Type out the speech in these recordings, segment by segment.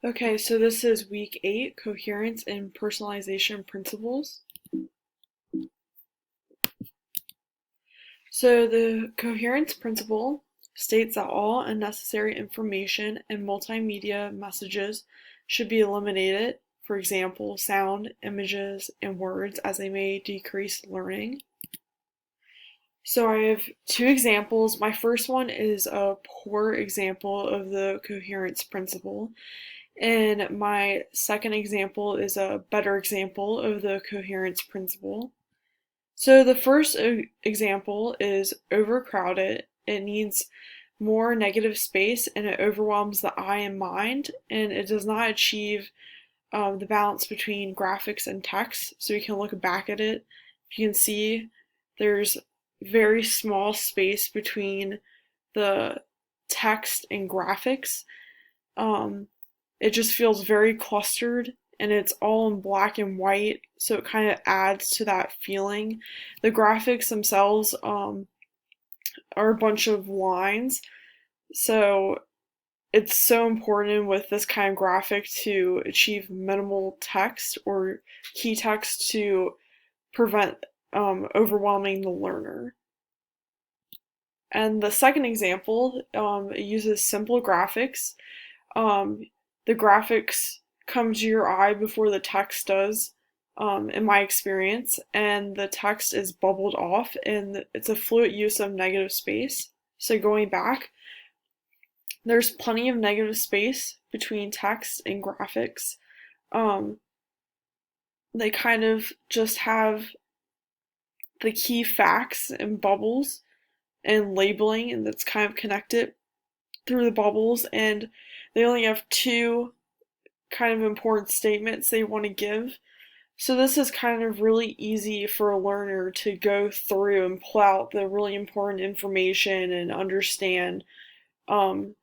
Okay, so this is week 8, Coherence and Personalization Principles. So the coherence principle states that all unnecessary information and multimedia messages should be eliminated, for example, sound, images, and words, as they may decrease learning. So I have two examples. My first one is a poor example of the coherence principle. And my second example is a better example of the coherence principle. So the first example is overcrowded. It needs more negative space and it overwhelms the eye and mind, and it does not achieve the balance between graphics and text. So you can look back at it. You can see there's very small space between the text and graphics. Um, it just feels very clustered and it's all in black and white, so it kind of adds to that feeling. The graphics themselves are a bunch of lines, so it's so important with this kind of graphic to achieve minimal text or key text to prevent overwhelming the learner. And the second example uses simple graphics. Um, the graphics come to your eye before the text does, in my experience, and the text is bubbled off, and it's a fluid use of negative space. So going back, there's plenty of negative space between text and graphics. Um, they kind of just have the key facts and bubbles and labeling, and that's kind of connected through the bubbles, and they only have two kind of important statements they want to give. So this is kind of really easy for a learner to go through and pull out the really important information and understand um,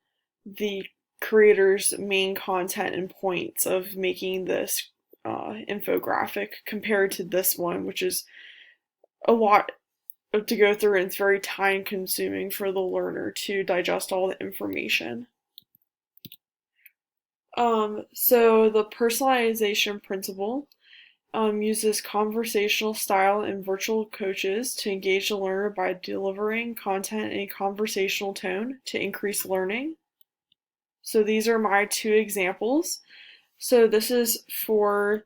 the creator's main content and points of making this infographic compared to this one, which is a lot to go through and it's very time consuming for the learner to digest all the information. So the personalization principle uses conversational style and virtual coaches to engage the learner by delivering content in a conversational tone to increase learning. So these are my two examples. So this is for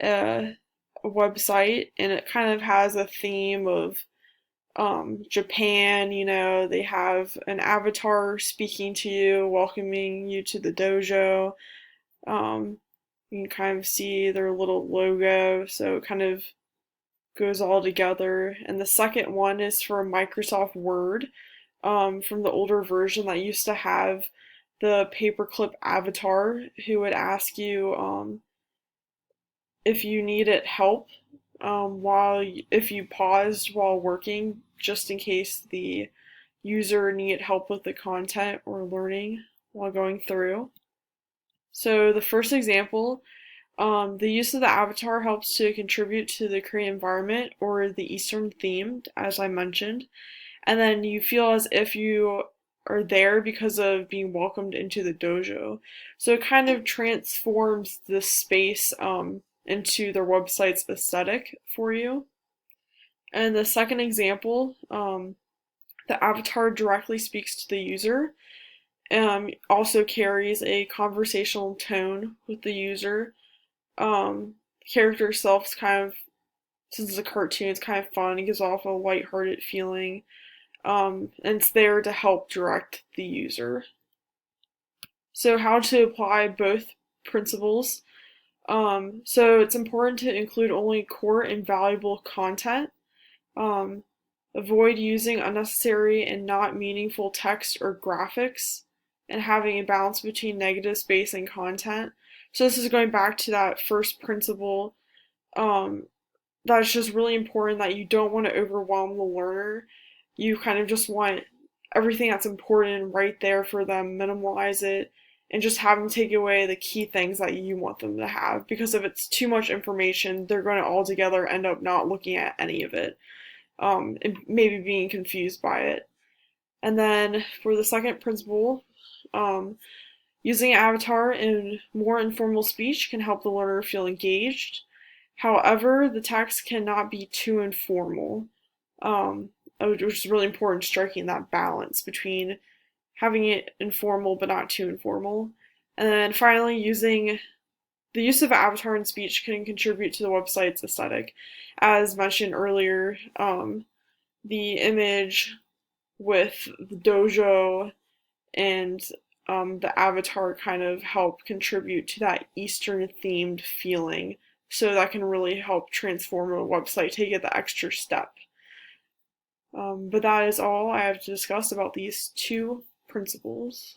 a website, and it kind of has a theme of Japan. They have an avatar speaking to you, welcoming you to the dojo. Um, you can kind of see their little logo, so it kind of goes all together. And the second one is for Microsoft Word, from the older version that used to have the paperclip avatar who would ask you if you needed help if you paused while working, just in case the user needed help with the content or learning while going through. So the first example, the use of the avatar helps to contribute to the Korean environment or the Eastern theme, as I mentioned. And then you feel as if you are there because of being welcomed into the dojo. So it kind of transforms the space into their website's aesthetic for you. And the second example, the avatar directly speaks to the user, also carries a conversational tone with the user. Character itself's kind of, since it's a cartoon, it's kind of fun. It gives off a lighthearted feeling, and it's there to help direct the user. So how to apply both principles. So it's important to include only core and valuable content. Um, Avoid using unnecessary and not meaningful text or graphics, and having a balance between negative space and content. So this is going back to that first principle. That's just really important, that you don't want to overwhelm the learner. You kind of just want everything that's important right there for them, minimize it, and just have them take away the key things that you want them to have. Because if it's too much information, they're going to altogether end up not looking at any of it, and maybe being confused by it. And then for the second principle, um, Using an avatar in more informal speech can help the learner feel engaged. However, the text cannot be too informal, um, which is really important, striking that balance between having it informal but not too informal. And then finally, using the use of avatar in speech can contribute to the website's aesthetic. As mentioned earlier, the image with the dojo and the avatar kind of help contribute to that Eastern themed feeling. So that can really help transform a website, take it the extra step. But that is all I have to discuss about these two principles.